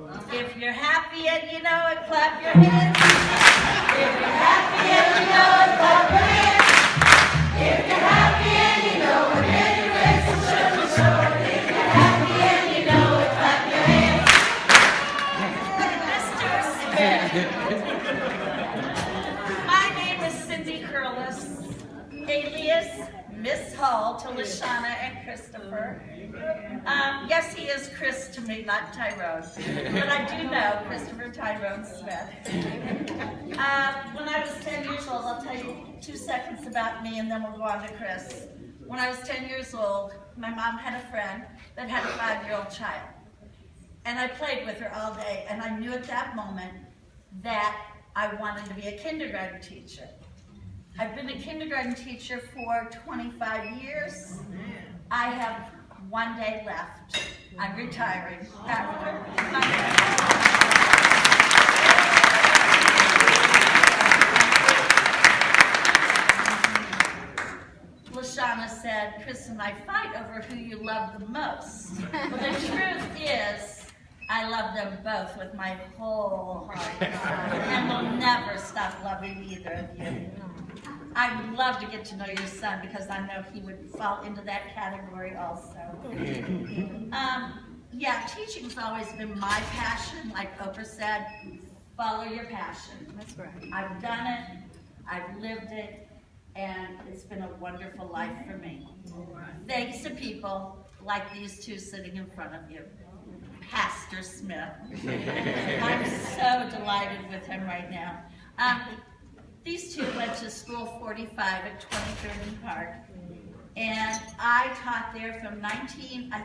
If you're happy and you know it, clap your hands. If you're happy and you know it, clap your hands. If you're happy and you know it, then your face will surely show it. If you're happy and you know it, clap your hands. My name is Kirles, alias Miss Hall to Lashana and Christopher. Yes, he is Chris to me, not Tyrone, but I do know Christopher Tyrone Smith. When I was 10 years old, I'll tell you 2 seconds about me and then we'll go on to Chris. When I was 10 years old, my mom had a friend that had a 5-year-old child. And I played with her all day, and I knew at that moment that I wanted to be a kindergarten teacher. I've been a kindergarten teacher for 25 years. I have 1 day left. I'm retiring after Lashana said, Chris and I fight over who you love the most. But the truth is, I love them both with my whole heart, and will never stop loving either of you. I would love to get to know your son because I know he would fall into that category also. Yeah, teaching's always been my passion. Like Oprah said, follow your passion. That's right. I've done it, I've lived it, and it's been a wonderful life for me. Thanks to people like these two sitting in front of you. Pastor Smith. I'm so delighted with him right now. These two went to school 45 at 23rd and Park, and I taught there from I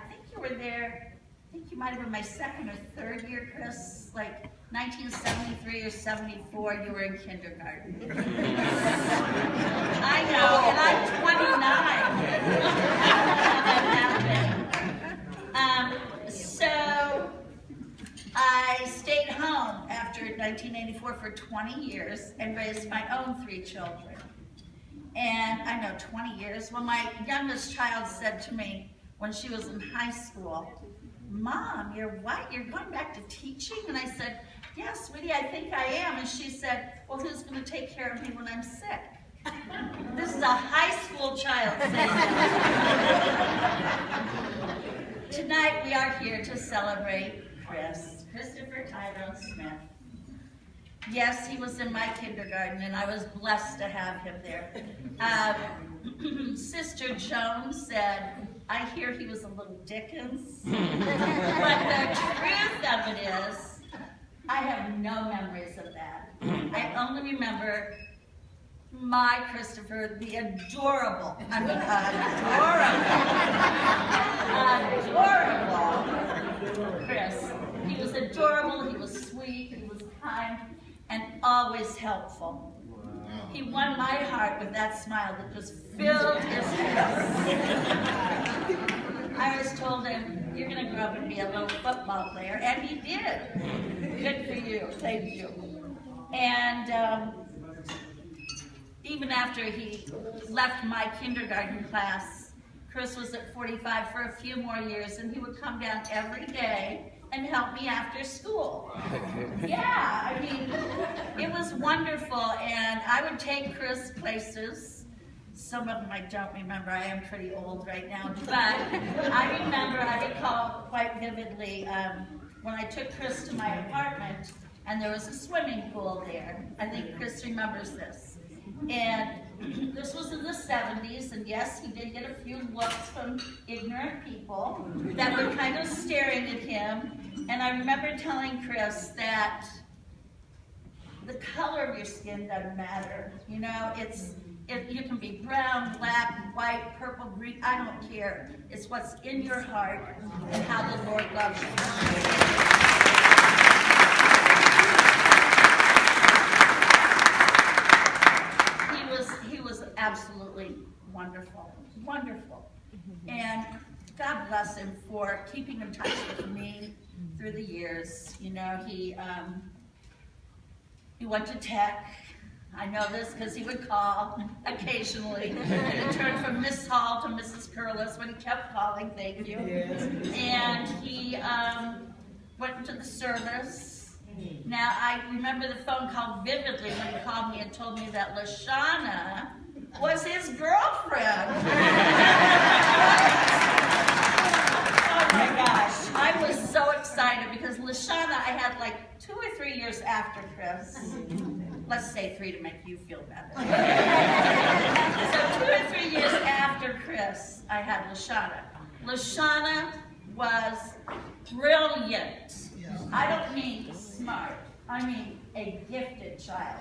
think you were there, I think you might have been my 2nd or 3rd year, Chris, like 1973 or 74, you were in kindergarten. I know, and I'm 29. So I stayed home after 1984 for 20 years and raised my own 3 children. And I know 20 years, well, my youngest child said to me when she was in high school, Mom, you're what? You're going back to teaching? And I said, yes, sweetie, I think I am. And she said, well, who's going to take care of me when I'm sick? This is a high school child saying that. Tonight we are here to celebrate Christopher Tyrone Smith. Yes, he was in my kindergarten, and I was blessed to have him there. Sister Joan said, I hear he was a little Dickens. But the truth of it is, I have no memories of that. I only remember my Christopher, the adorable Chris. He was adorable, he was sweet, he was kind, and always helpful. He won my heart with that smile that just filled his face. I always told him, you're going to grow up and be a little football player, and he did. Good for you, thank you. And even after he left my kindergarten class, Chris was at 45 for a few more years, and he would come down every day and help me after school. Yeah, I mean, it was wonderful, and I would take Chris places. Some of them I don't remember. I am pretty old right now, but I recall quite vividly when I took Chris to my apartment, and there was a swimming pool there. I think Chris remembers this. And this was in the 70s, and yes, he did get a few looks from ignorant people that were kind of staring at him. And I remember telling Chris that the color of your skin doesn't matter. You know, you can be brown, black, white, purple, green, I don't care. It's what's in your heart and how the Lord loves you. He was absolutely wonderful, wonderful. And God bless him for keeping in touch with me through the years. You know, he went to Tech. I know this because he would call occasionally. He turned from Miss Hall to Mrs. Kirles when he kept calling, thank you. And he went to the service. Now, I remember the phone call vividly when he called me and told me that LaShawna was his girlfriend. Oh my gosh, I was so excited because LaShawna I had like 2 or 3 years after Chris. Let's say 3 to make you feel better. So 2 or 3 years after Chris, I had LaShawna. LaShawna was brilliant. I don't mean smart. I mean a gifted child.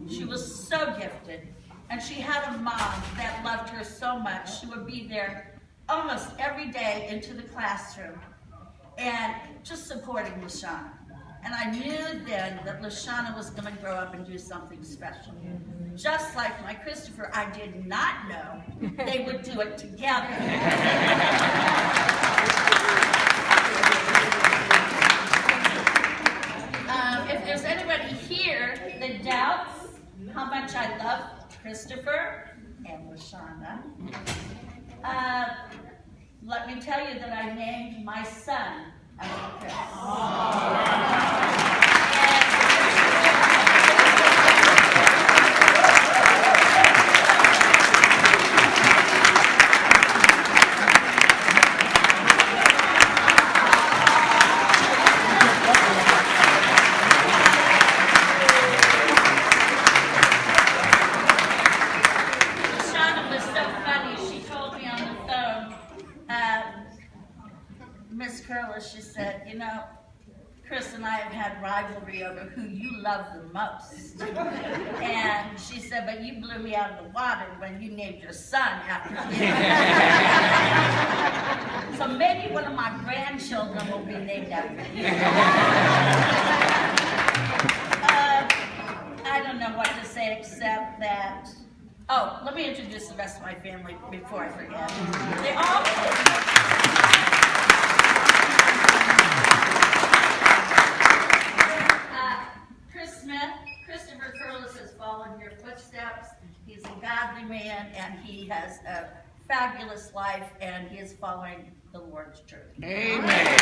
She was so gifted. And she had a mom that loved her so much. She would be there almost every day into the classroom and just supporting LaShawna. And I knew then that LaShawna was going to grow up and do something special. Just like my Christopher, I did not know they would do it together. If there's anybody here that doubts how much I love Christopher and LaShawna, let me tell you that I named my son after Chris. Miss Kirles, she said, you know, Chris and I have had rivalry over who you love the most. And she said, but you blew me out of the water when you named your son after me. So maybe one of my grandchildren will be named after you. I don't know what to say except that, oh, let me introduce the rest of my family before I forget. They all... Christopher Kirles has followed your footsteps. He's a godly man, and he has a fabulous life, and he is following the Lord's truth. Amen.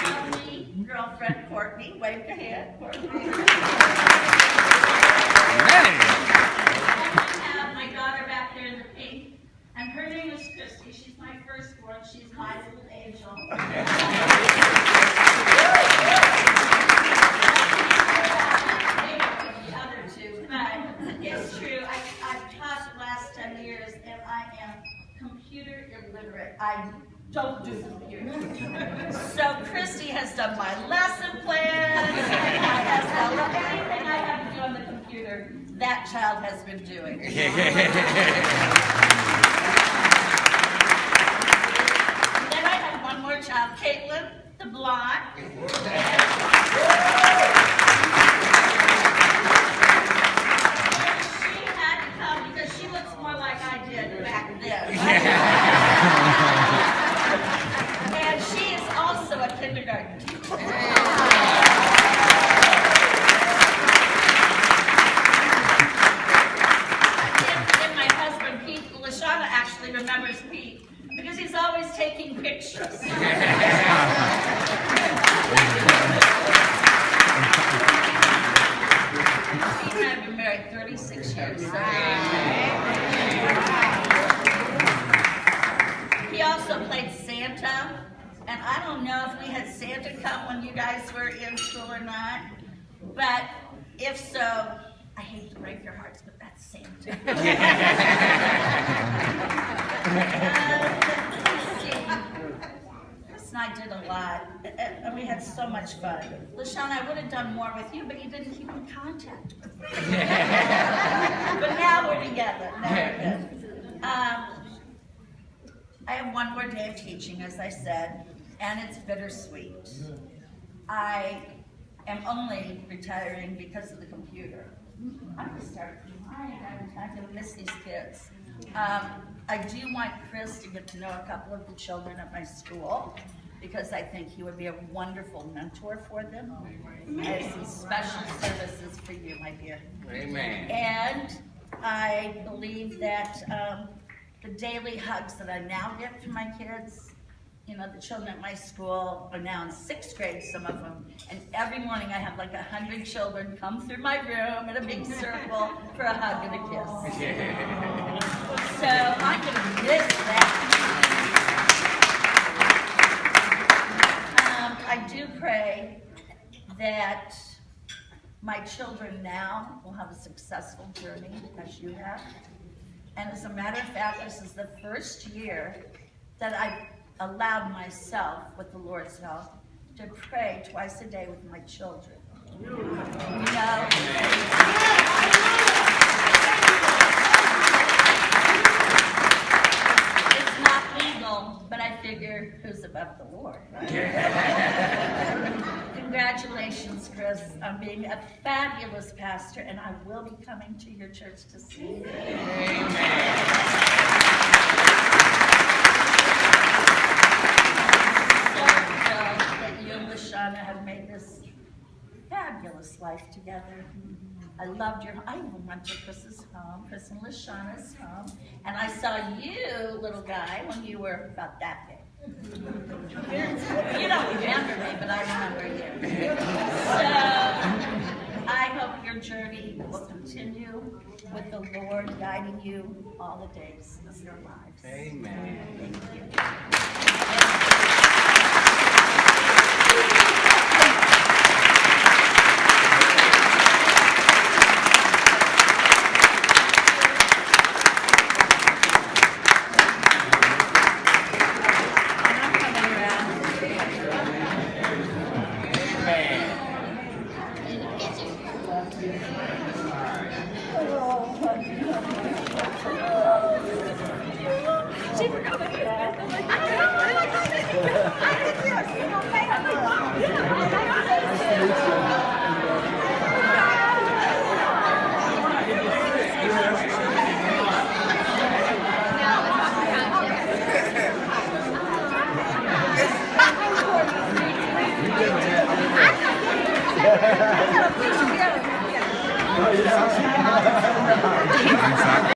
Lovely girlfriend Courtney, wave your hand, Courtney. Amen. And we have my daughter back there in the pink. And her name is Christy. She's my firstborn. She's my little angel. The other two, but it's true. I've taught the last 10 years, and I am computer illiterate. I don't do computers. So Christy has done my lesson plans. I have done anything I have to do on the computer. That child has been doing. Child, Caitlin, the blonde. She had to come because she looks more like I did back then. And she is also a kindergarten teacher. And my husband, Pete, LaShawna actually remembers Pete. Because he's always taking pictures. Pete and I have been married 36 years. He also played Santa, and I don't know if we had Santa come when you guys were in school or not, but if so, I hate to break your hearts, but that's Santa. Chris and I did a lot, and we had so much fun. LaShawna, I would have done more with you, but you didn't keep in contact with me. But now we're together. Now we're good. I have one more day of teaching, as I said, and it's bittersweet. I am only retiring because of the computer. I'm going to start crying. I'm going to miss these kids. I do want Chris to get to know a couple of the children at my school because I think he would be a wonderful mentor for them. I have some special services for you, my dear. Amen. And I believe that the daily hugs that I now get from my kids. You know, the children at my school are now in 6th grade, some of them, and every morning I have like 100 children come through my room in a big circle for a hug and a kiss. So I'm going to miss that. I do pray that my children now will have a successful journey, as you have. And as a matter of fact, this is the first year that I've allowed myself, with the Lord's help, to pray twice a day with my children. You know, it's not legal, but I figure who's above the Lord, right? Congratulations, Chris, on being a fabulous pastor, and I will be coming to your church to see you. Have made this fabulous life together. I loved your home. I even went to Chris's home, Chris and Lashana's home, and I saw you, little guy, when you were about that big. You don't remember me, but I remember you. So I hope your journey will continue with the Lord guiding you all the days of your lives. Amen. Thank you. Oh, yeah.